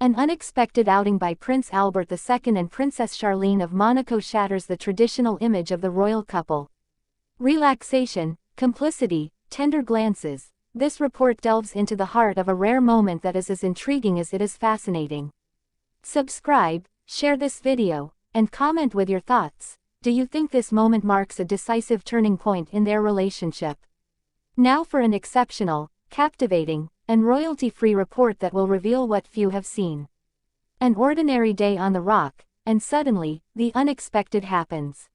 An unexpected outing by Prince Albert II and Princess Charlene of Monaco shatters the traditional image of the royal couple. Relaxation, complicity, tender glances. This report delves into the heart of a rare moment that is as intriguing as it is fascinating. Subscribe, share this video, and comment with your thoughts. Do you think this moment marks a decisive turning point in their relationship? Now for an exceptional, captivating, and royalty-free report that will reveal what few have seen. An ordinary day on the Rock, and suddenly, the unexpected happens.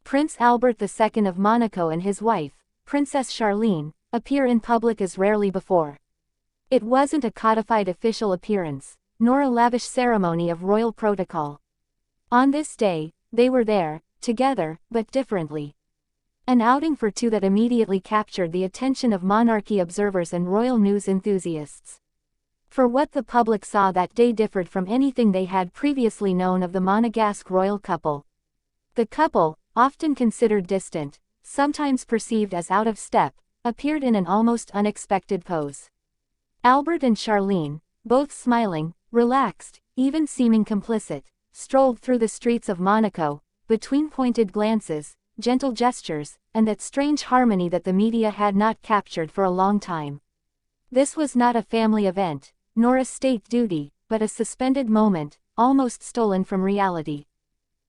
Prince Albert II of Monaco and his wife, Princess Charlene, appear in public as rarely before. It wasn't a codified official appearance, nor a lavish ceremony of royal protocol. On this day, they were there, together, but differently. An outing for two that immediately captured the attention of monarchy observers and royal news enthusiasts. For what the public saw that day differed from anything they had previously known of the Monegasque royal couple. The couple, often considered distant, sometimes perceived as out of step, appeared in an almost unexpected pose. Albert and Charlene, both smiling, relaxed, even seeming complicit, strolled through the streets of Monaco, between pointed glances, gentle gestures, and that strange harmony that the media had not captured for a long time. This was not a family event, nor a state duty, but a suspended moment, almost stolen from reality.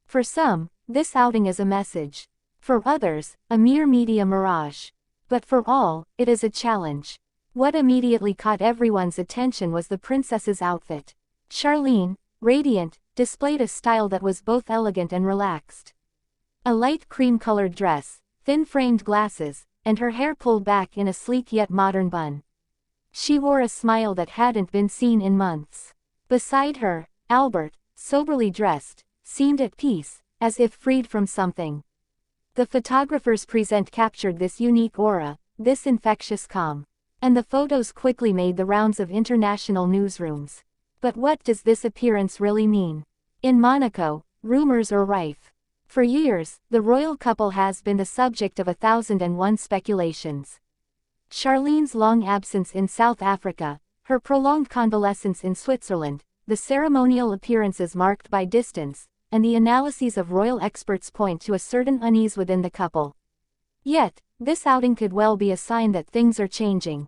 For some, this outing is a message. For others, a mere media mirage. But for all, it is a challenge. What immediately caught everyone's attention was the princess's outfit. Charlene, radiant, displayed a style that was both elegant and relaxed. A light cream-colored dress, thin-framed glasses, and her hair pulled back in a sleek yet modern bun. She wore a smile that hadn't been seen in months. Beside her, Albert, soberly dressed, seemed at peace, as if freed from something. The photographer's present captured this unique aura, this infectious calm. And the photos quickly made the rounds of international newsrooms. But what does this appearance really mean? In Monaco, rumors are rife. For years, the royal couple has been the subject of 1,001 speculations. Charlene's long absence in South Africa, her prolonged convalescence in Switzerland, the ceremonial appearances marked by distance, and the analyses of royal experts point to a certain unease within the couple. Yet, this outing could well be a sign that things are changing.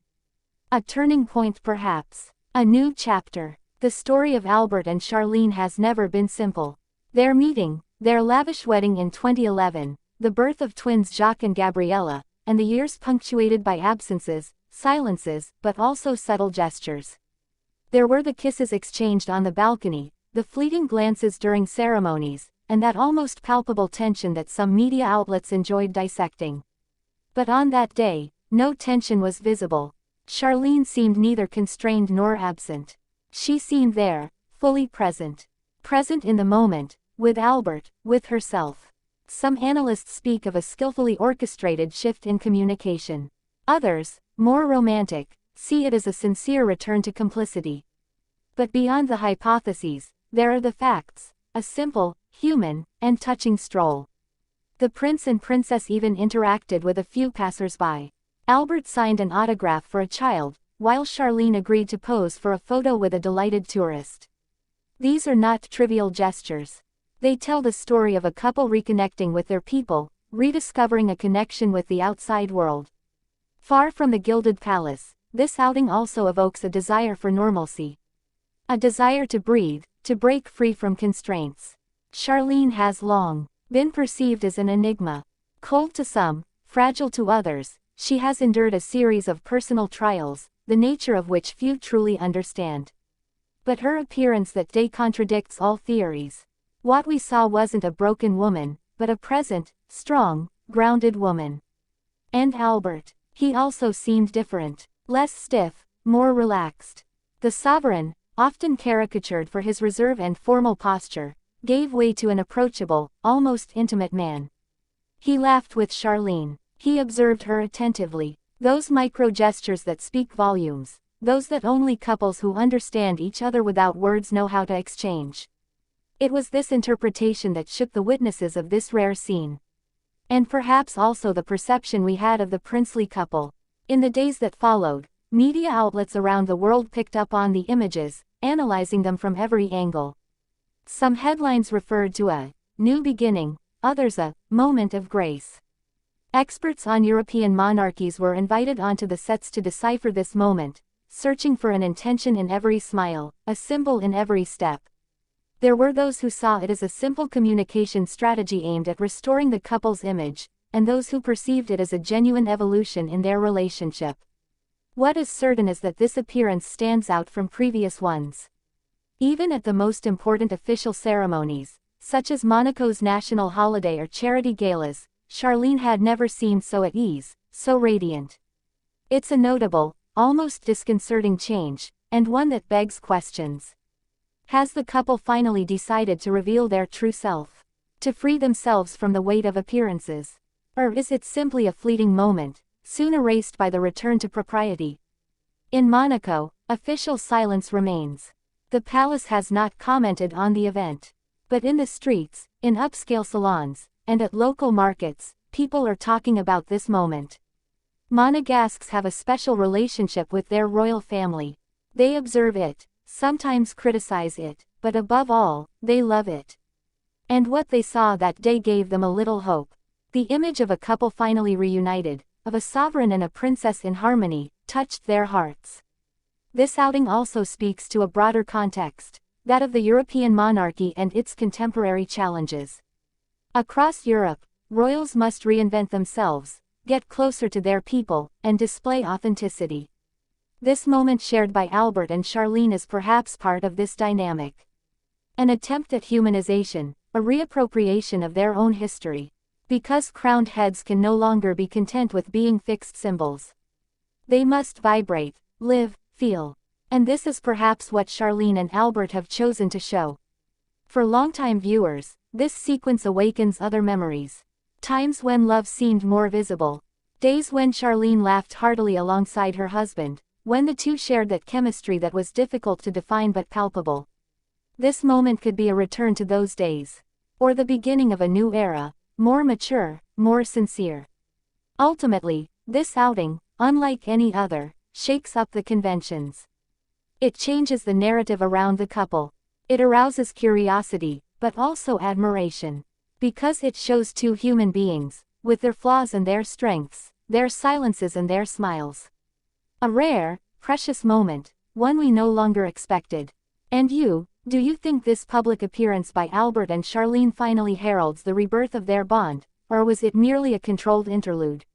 A turning point perhaps. A new chapter. The story of Albert and Charlene has never been simple. Their meeting, their lavish wedding in 2011, the birth of twins Jacques and Gabriella, and the years punctuated by absences, silences, but also subtle gestures. There were the kisses exchanged on the balcony, the fleeting glances during ceremonies, and that almost palpable tension that some media outlets enjoyed dissecting. But on that day, no tension was visible. Charlene seemed neither constrained nor absent. She seemed there, fully present. Present in the moment, with Albert, with herself. Some analysts speak of a skillfully orchestrated shift in communication. Others, more romantic, see it as a sincere return to complicity. But beyond the hypotheses, there are the facts, a simple, human, and touching stroll. The prince and princess even interacted with a few passers-by. Albert signed an autograph for a child, while Charlene agreed to pose for a photo with a delighted tourist. These are not trivial gestures. They tell the story of a couple reconnecting with their people, rediscovering a connection with the outside world. Far from the gilded palace, this outing also evokes a desire for normalcy. A desire to breathe, to break free from constraints. Charlene has long been perceived as an enigma. Cold to some, fragile to others, she has endured a series of personal trials, the nature of which few truly understand. But her appearance that day contradicts all theories. What we saw wasn't a broken woman, but a present, strong, grounded woman. And Albert, he also seemed different, less stiff, more relaxed. The sovereign, often caricatured for his reserve and formal posture, gave way to an approachable, almost intimate man. He laughed with Charlene. He observed her attentively. Those micro-gestures that speak volumes, those that only couples who understand each other without words know how to exchange. It was this interpretation that shook the witnesses of this rare scene. And perhaps also the perception we had of the princely couple. In the days that followed, media outlets around the world picked up on the images, analyzing them from every angle. Some headlines referred to a new beginning, others a moment of grace. Experts on European monarchies were invited onto the sets to decipher this moment, searching for an intention in every smile, a symbol in every step. There were those who saw it as a simple communication strategy aimed at restoring the couple's image, and those who perceived it as a genuine evolution in their relationship. What is certain is that this appearance stands out from previous ones. Even at the most important official ceremonies, such as Monaco's national holiday or charity galas, Charlene had never seemed so at ease, so radiant. It's a notable, almost disconcerting change, and one that begs questions. Has the couple finally decided to reveal their true self? To free themselves from the weight of appearances? Or is it simply a fleeting moment, soon erased by the return to propriety? In Monaco, official silence remains. The palace has not commented on the event. But in the streets, in upscale salons, and at local markets, people are talking about this moment. Monegasques have a special relationship with their royal family. They observe it, sometimes criticize it, but above all, they love it. And what they saw that day gave them a little hope. The image of a couple finally reunited, of a sovereign and a princess in harmony, touched their hearts. This outing also speaks to a broader context, that of the European monarchy and its contemporary challenges. Across Europe, royals must reinvent themselves, get closer to their people, and display authenticity. This moment shared by Albert and Charlene is perhaps part of this dynamic. An attempt at humanization, a reappropriation of their own history. Because crowned heads can no longer be content with being fixed symbols. They must vibrate, live, feel. And this is perhaps what Charlene and Albert have chosen to show. For longtime viewers, this sequence awakens other memories. Times when love seemed more visible. Days when Charlene laughed heartily alongside her husband, when the two shared that chemistry that was difficult to define but palpable. This moment could be a return to those days. Or the beginning of a new era, more mature, more sincere. Ultimately, this outing, unlike any other, shakes up the conventions. It changes the narrative around the couple. It arouses curiosity, but also admiration. Because it shows two human beings, with their flaws and their strengths, their silences and their smiles. A rare, precious moment, one we no longer expected. And you, do you think this public appearance by Albert and Charlene finally heralds the rebirth of their bond, or was it merely a controlled interlude?